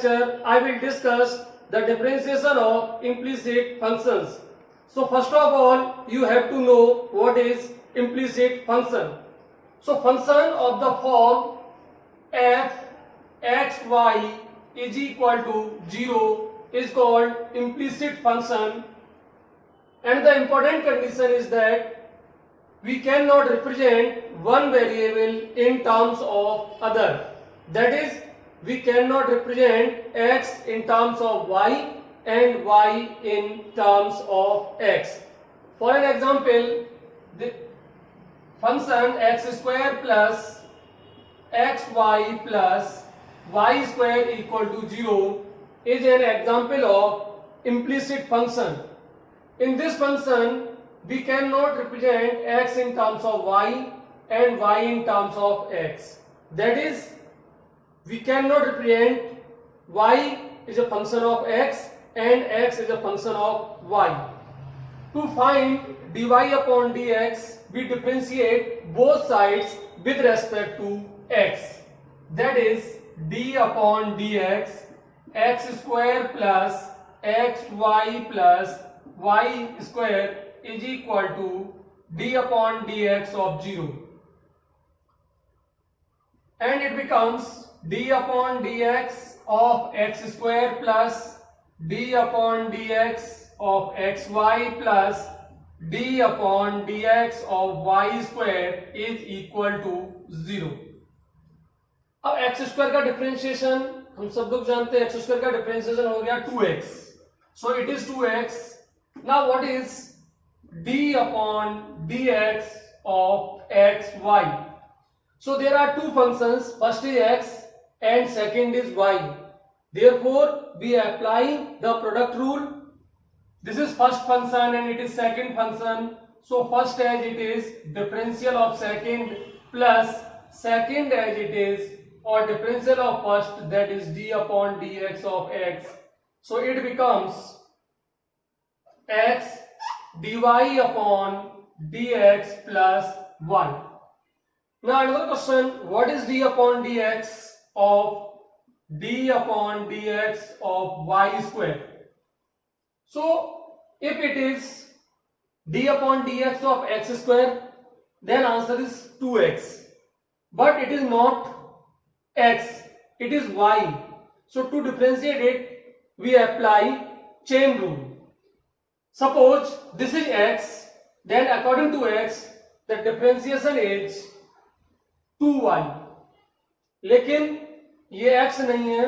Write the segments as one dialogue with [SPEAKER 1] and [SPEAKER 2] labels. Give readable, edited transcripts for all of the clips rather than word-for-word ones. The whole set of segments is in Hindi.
[SPEAKER 1] lecture, I will discuss the differentiation of implicit functions. So first of all, you have to know what is implicit function. So function of the form f x y is equal to 0 is called implicit function, and the important condition is that we cannot represent one variable in terms of other. That is, we cannot represent x in terms of y and y in terms of x. For an example, the function x square plus xy plus y square equal to 0 is an example of implicit function. In this function, we cannot represent x in terms of y and y in terms of x. That is, we cannot represent y is a function of x and x is a function of y. To find dy upon dx, we differentiate both sides with respect to x. That is, d upon dx, x square plus xy plus y square is equal to d upon dx of 0. And it becomes d upon dx of x square plus d upon dx of xy plus d upon dx of y square is equal to 0. अब एक्स स्क्वायर का डिफरेंशिएशन हम सब लोग जानते हैं, एक्स स्क्वायर का डिफरेंशिएशन हो गया 2x, so it is 2x. Now what is d upon dx of xy? So there are two functions, first is x and second is y. Therefore we apply the product rule. This is first function and it is second function, so first as it is differential of second plus second as it is or differential of first, that is d upon dx of x. So it becomes x dy upon dx plus y. Now another question, what is d upon dx of y square? So if it is d upon dx of x square, then answer is 2x, but it is not x, it is y. So to differentiate it, we apply chain rule. Suppose this is x, then according to x, the differentiation is 2y. लेकिन ये x नहीं है,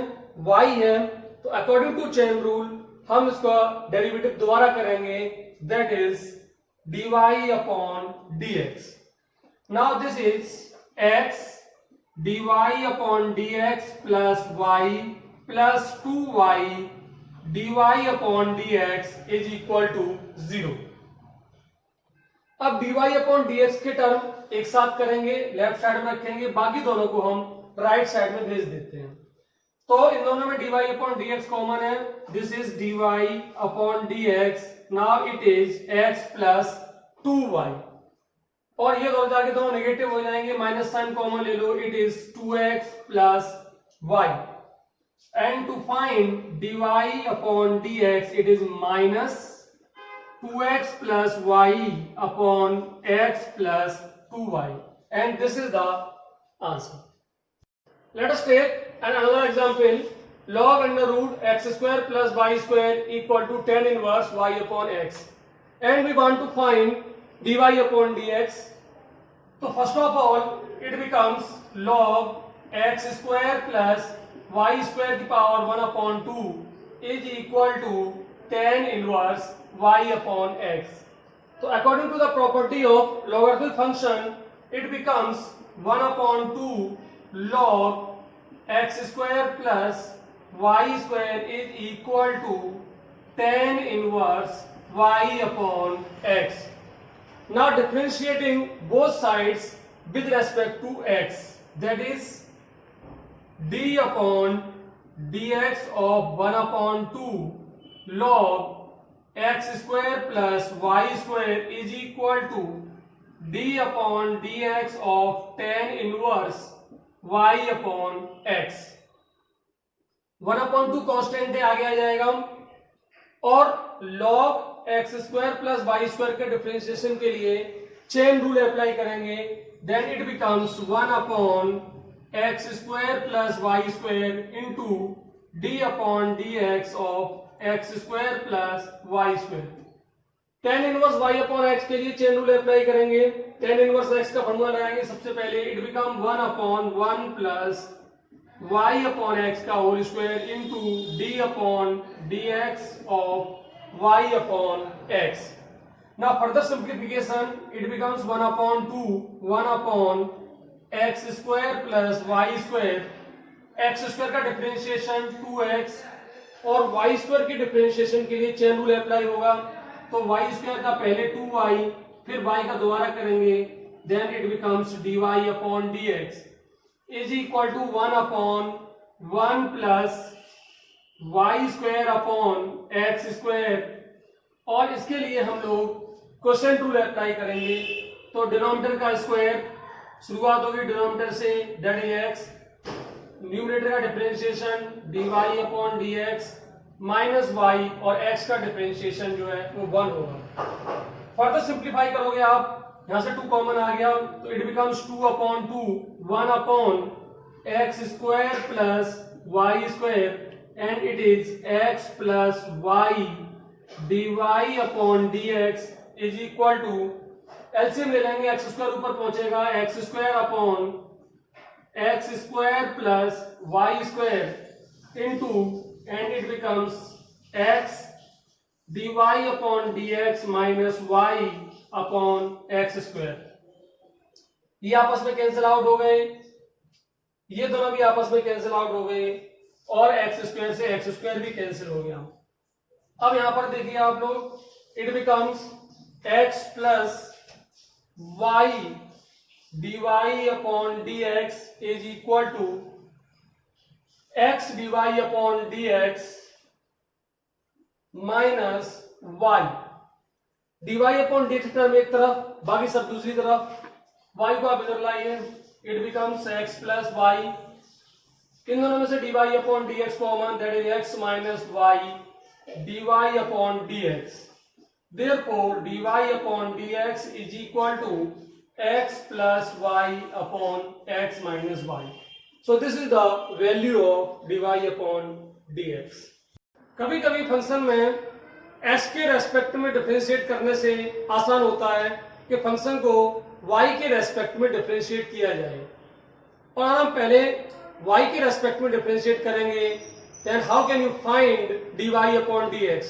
[SPEAKER 1] y है, तो according to chain rule हम इसका डेरिवेटिव दोबारा करेंगे, that is dy upon dx. Now this is x dy upon dx plus y plus 2y dy upon dx is equal to 0. अब dy upon dx के टर्म एक साथ करेंगे, लेफ्ट साइड में रखेंगे, बाकी दोनों को हम राइट साइड में भेज देते हैं. तो इन दोनों में dy upon dx कॉमन है, this is dy upon dx. Now it is x plus 2y, और ये दोनों जाके दोनों नेगेटिव हो जाएंगे, माइनस साइन कॉमन ले लो, it is 2x plus y. And to find dy upon dx, it is minus 2x plus y upon x plus 2y, and this is the answer. Let us take another example. Log under root x square plus y square equal to tan inverse y upon x, and we want to find dy upon dx. So first of all, it becomes log x square plus y square की power 1 upon 2 is equal to tan inverse y upon x. So according to the property of logarithmic function, it becomes 1 upon 2 log x square plus y square is equal to tan inverse y upon x. Now differentiating both sides with respect to x, that is d upon dx of 1 upon 2 log x square plus y square is equal to d upon dx of tan inverse y upon x. 1/2 constant है, आगे आ जाएगा। और log x square plus y square के डिफरेंशिएशन के लिए चेन रूल अप्लाई करेंगे, then it becomes 1/x square plus y square into d/dx of x square plus y square. tan inverse y upon x के लिए चेन रूल अप्लाई करेंगे, tan इनवर्स x का फॉर्मूला लगाएंगे सबसे पहले, it become 1/1 plus y upon x का whole square into d/dx of y upon x। Now further simplification, it becomes 1/2 1/x square plus y square, x square का डिफरेंशिएशन 2x और y स्क्वायर की डिफरेंशिएशन के लिए चेन रूल अप्लाई होगा, तो y स्क्वायर का पहले 2y फिर y का दोबारा करेंगे, then it becomes dy/dx is equal to 1/1 plus y square upon x square. और इसके लिए हम लोग क्वोशिएंट रूल अप्लाई करेंगे, तो डिनोमिनेटर का स्क्वायर, शुरुआत होगी denominator say that is x, numerator का डिफरेंशिएशन dy/dx माइनस y और x का डिफरेंशिएशन जो है वो 1 होगा। फर्दर सिंप्लीफाई करोगे आप, यहां से 2 कॉमन आ गया, तो it becomes 2/2 1/x square plus y square and it is x plus y dy/dx is equal to, LCM ले लेंगे, x स्क्वायर ऊपर पहुंचेगा, x square upon x square plus y square into and it becomes x dy/dx minus y upon x square. ये आपस में कैंसिल आउट हो गए, ये दोनों भी आपस में कैंसिल आउट हो गए और x स्क्वायर से x स्क्वायर भी कैंसिल हो गया। अब यहां पर देखिए आप लोग, it becomes x plus y dy/dx is equal to x dy/dx minus y, dy/dx term एक तरफ, बाकी सब दूसरी तरफ, y को आप इधर लाइए, it becomes x plus y, इन दोनों में से dy/dx common, that is x minus y dy/dx। Therefore dy/dx is equal to x plus y upon x minus y. So this is the value of dy/dx. कभी कभी फंक्शन में x के रेस्पेक्ट में डिफरेंशिएट करने से आसान होता है कि फंक्शन को y के रेस्पेक्ट में डिफरेंशिएट किया जाए, और हम पहले y के रेस्पेक्ट में डिफरेंशिएट करेंगे, then how can you find dy/dx?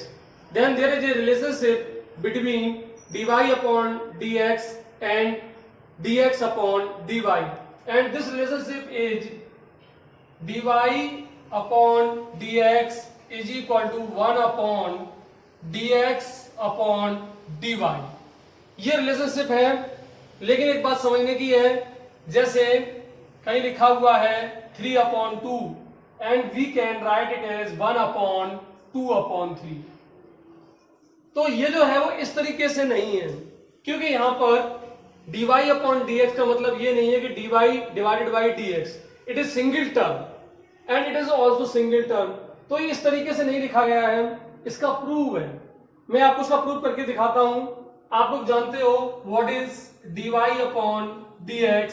[SPEAKER 1] Then there is a relationship between dy/dx and dx/dy, and this relationship is dy/dx is equal to 1/dx/dy। ये रिलेशनशिप है, लेकिन एक बात समझने की है, जैसे कहीं लिखा हुआ है 3/2 and we can write it as 1/2/3। तो ये जो है वो इस तरीके से नहीं है, क्योंकि यहां पर dy/dx का मतलब ये नहीं है कि dy divided by dx, it is single term and it is also single term, तो ये इस तरीके से नहीं लिखा गया है, इसका प्रूव है, मैं आपको उसका प्रूव करके दिखाता हूं। आप लोग जानते हो व्हाट इज dy/dx,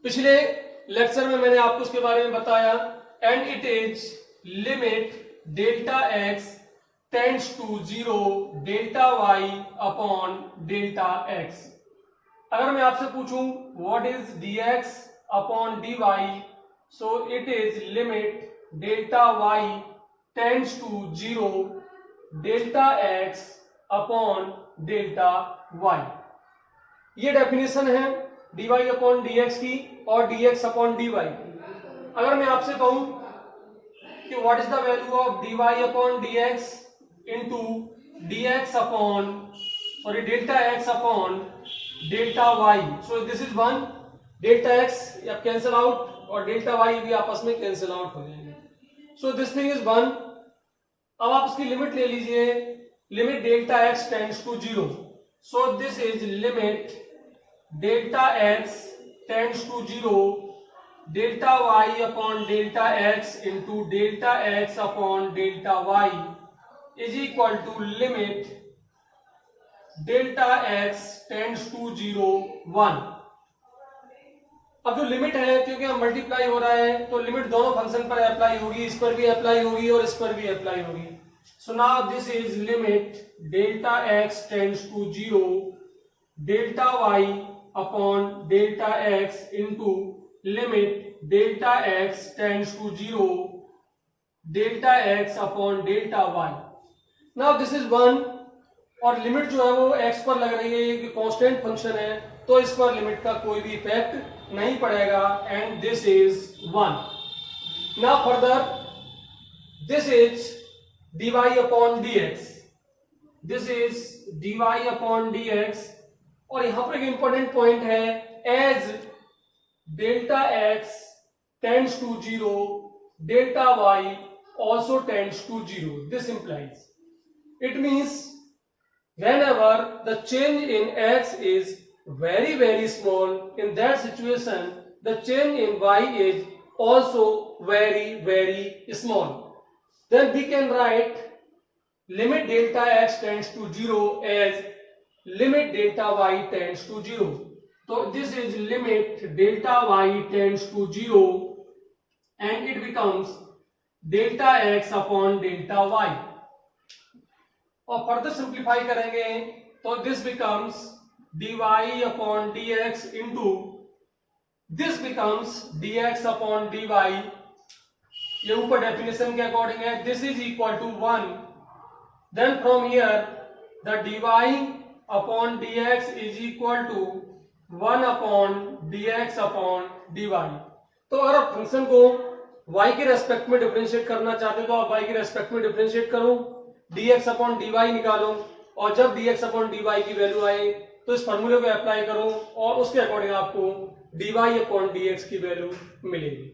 [SPEAKER 1] पिछले लेक्चर में मैंने आपको उसके बारे में बताया, and it is limit delta x tends to 0 delta y upon delta x। अगर मैं आपसे पूछूं what is dx upon dy, so it is limit delta y tends to 0 delta x upon delta y। ये डेफिनेशन है dy/dx की और dx/dy की। अगर मैं आपसे कहूं कि what is the value of dy/dx into delta x upon delta y, so this is 1, delta x cancel out और डेल्टा y भी आपस में कैंसिल आउट हो जाएंगे, सो दिस थिंग इज 1। अब आप इसकी लिमिट ले लीजिए, limit delta x tends to 0, so this is limit delta x tends to 0 delta y upon delta x into delta x upon delta y is equal to limit delta x tends to 0 1। अब जो लिमिट है, क्योंकि हम मल्टीप्लाई हो रहा है तो लिमिट दोनों फंक्शन पर अप्लाई होगी, इस पर भी अप्लाई होगी और इस पर भी अप्लाई होगी। So now this is limit delta x tends to 0 delta y upon delta x into limit delta x tends to 0 delta x upon delta y. Now this is 1 और लिमिट जो है वो x पर लग रही है, ये कांस्टेंट फंक्शन है तो इस पर लिमिट का कोई भी इफेक्ट नहीं पड़ेगा and this is 1। Now further this is dy upon dx, this is dy upon dx और यहां पर एक इंपॉर्टेंट पॉइंट है, as delta x tends to 0 delta y also tends to 0. This implies, it means whenever the change in x is very small, in that situation the change in y is also very small. Then we can write limit delta x tends to 0 as limit delta y tends to 0. So this is limit delta y tends to 0 and it becomes delta x upon delta y. और फर्दर सिंप्लीफाई करेंगे तो this becomes dy upon dx into this becomes dx upon dy, ये ऊपर डेफिनेशन के अकॉर्डिंग है, this is equal to 1। Then from here the dy upon dx is equal to 1 upon dx upon dy। तो अगर आप फंक्शन को y के रेस्पेक्ट में डिफरेंशिएट करना चाहते हो तो आप y के रेस्पेक्ट में डिफरेंशिएट करो, dx अपॉन dy निकालो और जब dx अपॉन dy की वैल्यू आए तो इस फॉर्मूले को अप्लाई करो और उसके अकॉर्डिंग आपको dy अपॉन dx की वैल्यू मिलेगी।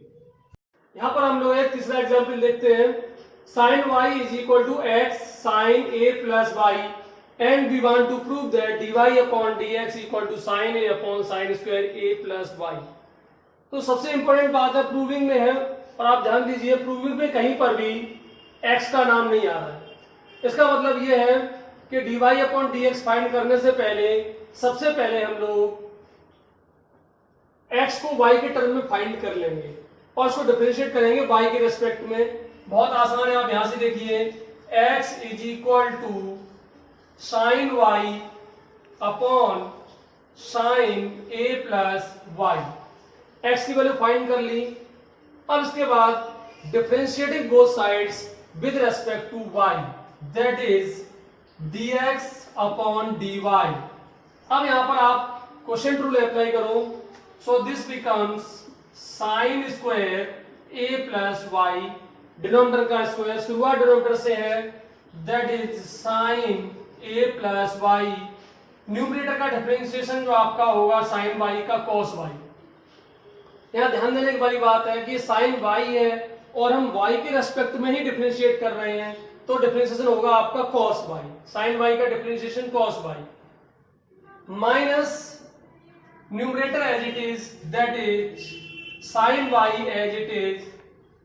[SPEAKER 1] यहां पर हम लोग एक तीसरा एग्जांपल देखते हैं, sin y is equal to x sin a plus y and we want to prove that dy upon dx equal to sin a upon sin square a plus y। तो सबसे इंपॉर्टेंट बात है प्रूविंग में है, और आप ध्यान दीजिए प्रूविंग में कहीं पर भी x का नाम नहीं आ रहा है। इसका मतलब यह है कि dy अपॉन dx फाइंड करने से पहले सबसे पहले हम लोग x को y के टर्म में फाइंड कर लेंगे और उसको डिफरेंशिएट करेंगे y के रेस्पेक्ट में। बहुत आसान है, आप यहां से देखिए x is equal to sine y upon sine a plus y। x की वैल्यू फाइंड कर ली, अब इसके बाद differentiating both sides with respect to y, that is dx upon dy। अब यहां पर आप क्वोशिएंट रूल अप्लाई करो, so this becomes sine square a plus y, denominator का स्क्वायर शुरुआत डिनोमिनेटर से है, that is sine a plus y। Numerator का डिफरेंशिएशन जो आपका होगा साइन y का कॉस y। यहाँ ध्यान देने वाली बात है कि साइन y है और हम y के रेस्पेक्ट में ही डिफरेंशिएट कर रहे हैं तो डिफरेंशिएशन होगा आपका cos y, साइन y का differentiation cos y minus numerator as it is that is sine y as it is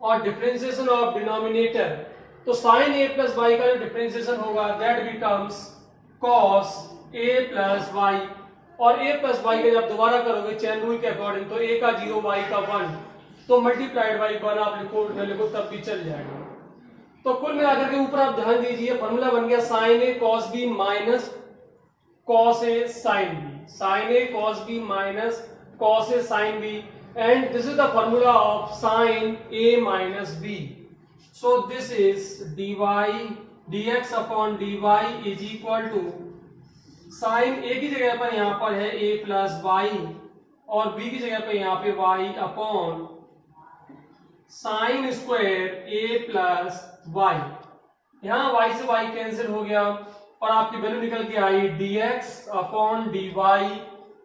[SPEAKER 1] और डिफरेंशिएशन ऑफ डिनोमिनेटर, तो साइन a प्लस y का जो डिफरेंशिएशन होगा that becomes cos a plus y, और a प्लस y का जब दोबारा करोगे चेन रूल के अकॉर्डिंग तो a का 0 y का 1, तो मल्टीप्लाइड बाई 1 आप लिखो तब भी चल जाएगा। तो कुल मिलाकर के ऊपर आप ध्यान दीजिए फॉर्मूला बन गया sine a cos b minus cos a sin b, sine a cos b minus cos a sin b, and this is the formula of sine a minus b। So this is dy dx upon dy is equal to sine a की जगह पर यहां पर है a प्लस y और b की जगह पर यहां पे y upon sine square a plus y। यहां y से y कैंसिल हो गया और आपकी वैल्यू निकल के आई dx upon dy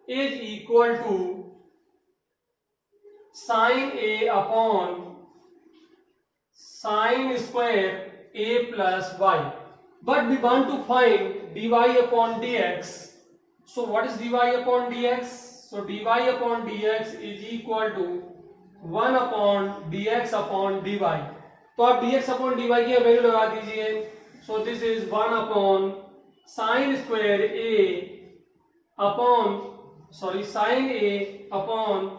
[SPEAKER 1] is equal to sine a upon sine square a plus y। But we want to find dy upon dx. So what is dy upon dx? So dy upon dx is equal to 1 upon dx upon dy। तो आप dx अपॉन dy की वैल्यू लगा दीजिए। So this is 1 upon sine square A upon sine A upon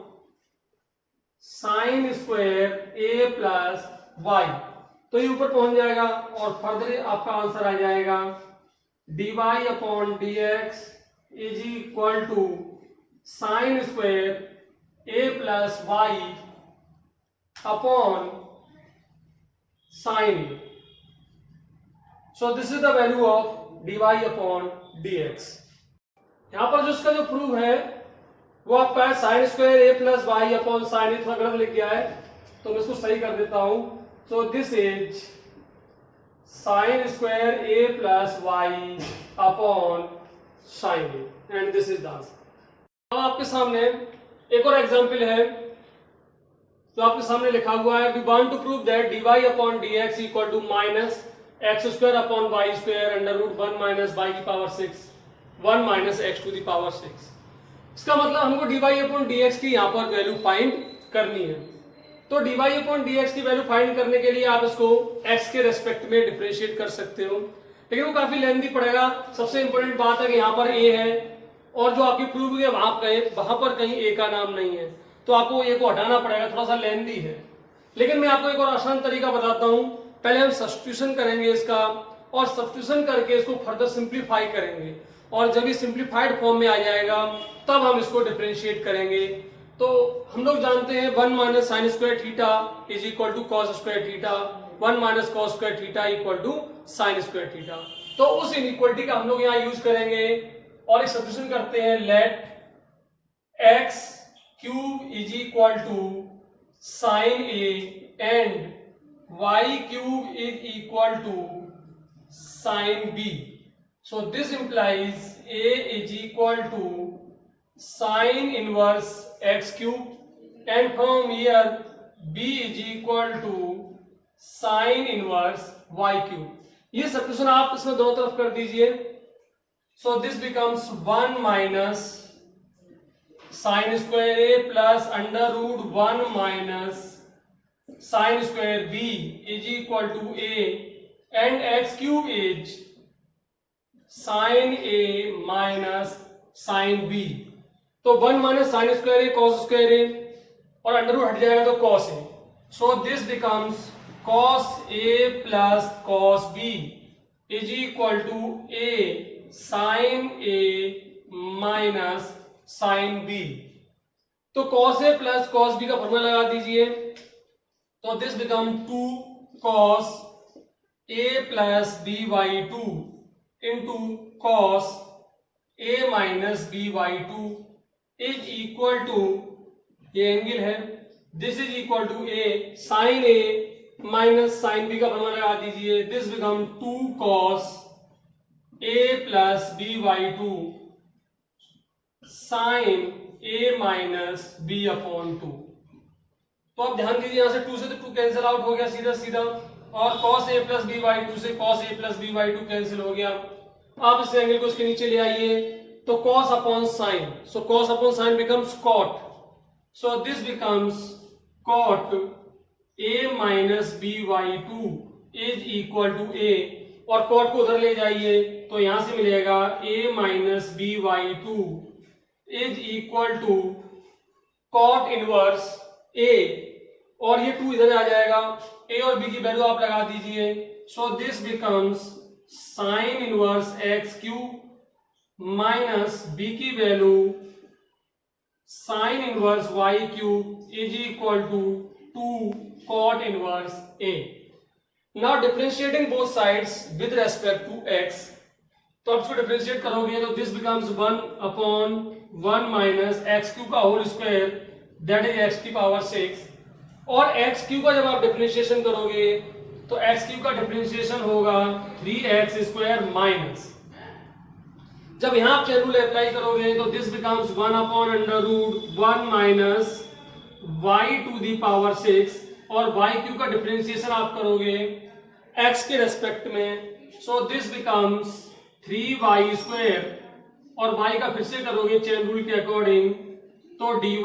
[SPEAKER 1] sine square A plus Y. तो ये ऊपर पहुंच जाएगा और फर्दर आपका आंसर आ जाएगा dy upon dx is equal to sine square A plus Y upon sine A. So this is the value of dy upon dx। यहां पर जो इसका जो प्रूफ है वो आपका है sign square A plus Y upon sine ए। थोड़ा गलत लिख गया है तो मैं इसको सही कर देता हूं। So this is sine square A plus Y upon sine A and this is the answer. अब आपके सामने एक और एग्जांपल है तो आपके सामने लिखा हुआ है we want to prove that dy upon dx equal to minus X square upon Y square under root 1 minus Y की power 6 1 minus X to the power 6। इसका मतलब हमको dy अपॉन dx की यहाँ पर वैल्यू फाइंड करनी है। तो dy अपॉन dx की वैल्यू फाइंड करने के लिए आप इसको x के रेस्पेक्ट में डिफरेंशिएट कर सकते हो, लेकिन वो काफी लेंथी पड़ेगा। सबसे इंपॉर्टेंट बात है कि यहाँ पर a है और जो आपकी प्रूफ है वहां पर कहीं a का नाम नहीं है, तो आपको a को हटाना पड़ेगा, थोड़ा सा लेंथी है। लेकिन मैं आपको एक और आसान तरीका बताता हूं। पहले हम सब्स्टिट्यूशन करेंगे इसका और सब्स्टिट्यूशन करके इसको फर्दर सिंप्लीफाई करेंगे और जब ये सिंप्लीफाइड फॉर्म में आ जाएगा तब हम इसको डिफरेंशिएट करेंगे। तो हम लोग जानते हैं 1 minus sine square theta is equal to cos square theta, 1 minus cos square theta equal to sine square theta. तो उस इनइक्वालिटी का हम लोग यहाँ यूज करेंगे और एक सब्स्टिट्यूशन करते हैं। Let x cube is equal to sine A and y cube is equal to sine B. So this implies a is equal to sine inverse x cube and from here b is equal to sine inverse y cube। ये सब्स्टिट्यूशन आप इसमें दोनों तरफ कर दीजिए। So this becomes 1 minus sine square a plus under root 1 minus sine square b is equal to a and x cube is sine A minus sine B. तो 1 minus sine square A cos square A और अंडर रूट हट जाएगा तो cos A. So this becomes cos A plus cos B is equal to A sine A minus sine B. तो cos A plus cos B का फॉर्मूला लगा दीजिए। तो this becomes 2 cos A plus B by 2 into cos a minus b by 2 is equal to, ये एंगल है, this is equal to a sin a minus sin b का फॉर्मूला लगा दीजिए। this become 2 cos a plus b by 2 sin a minus b upon 2। तो आप ध्यान दीजिए यहां से 2 से तो 2 कैंसिल आउट हो गया सीधा सीधा और cos a plus b by 2 से cos a plus b by 2 cancel हो गया। आप इस एंगल को इसके नीचे ले आइए तो cos upon sine, so cos upon sine becomes cot। So this becomes cot a minus B by 2 is equal to a और cot को उधर ले जाइए तो यहां से मिलेगा a minus B by 2 is equal to cot inverse a और ये 2 इधर आ जाएगा। a और b की वैल्यू आप लगा दीजिए। So this becomes sine inverse X cube minus B की value sine inverse Y cube is equal to 2 cot inverse A. Now differentiating both sides with respect to X, तो आप इसको डिफरेंशिएट करोगे तो this becomes 1 upon 1 minus X cube का whole square that is X की पावर 6 और एक्स क्यूब का जब आप डिफरेंशिएशन करोगे तो एक्स क्यूब का डिफरेंशिएशन होगा 3x स्क्वायर माइनस, जब यहां आप चेन रूल अप्लाई करोगे तो this becomes 1 upon under root 1 minus y to the power 6 और y क्यूब का डिफरेंशिएशन आप करोगे x के रेस्पेक्ट में। So this becomes 3y square और y का फिर से करोगे चेन रूल के अकॉर्डिंग तो dy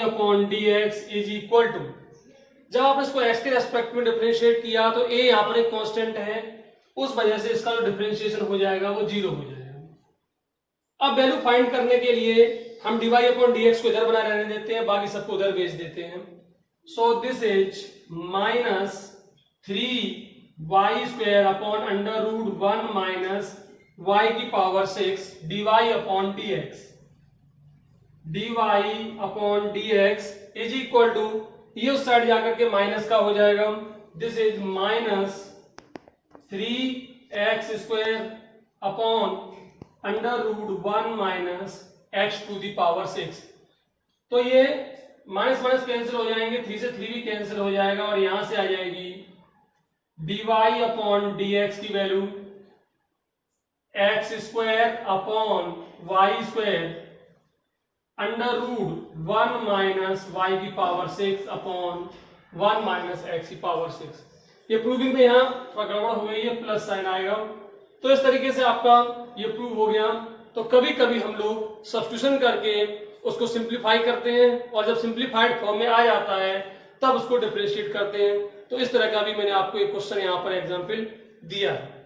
[SPEAKER 1] upon dx is equal to, जब आपने इसको x के रेस्पेक्ट में डिफरेंशिएट किया तो a यहाँ पर एक कांस्टेंट है, उस वजह से इसका जो डिफरेंशिएशन हो जाएगा वो 0 हो जाएगा। अब वैल्यू फाइंड करने के लिए हम dy अपॉन dx को इधर बना रहने देते हैं, बाकी सबको उधर भेज देते हैं। So this is minus 3y square upon under root 1 minus y की power 6 dy upon dx, dy upon dx is equal to, ये उस साइड जाकर के माइनस का हो जाएगा, this is minus 3x square upon under root 1 minus x to the power 6। तो ये माइनस माइनस कैंसिल हो जाएंगे, 3 से 3 भी कैंसिल हो जाएगा और यहां से आ जाएगी dy अपॉन dx की value x square upon y square under root 1 minus y की पावर 6 अपॉन 1 माइनस x की पावर 6। ये प्रूविंग में यहाँ थोड़ा गड़बड़ हो गई है, प्लस साइन आएगा। तो इस तरीके से आपका ये प्रूव हो गया। तो कभी कभी हम लोग सब्स्टिट्यूशन करके उसको सिंप्लीफाई करते हैं और जब सिंप्लीफाइड फॉर्म में आ जाता है तब उसको डिफरेंशिएट करते हैं। तो इस तरह का भी मैंने आपको एक क्वेश्चन यहाँ पर एग्जाम्पल दिया है।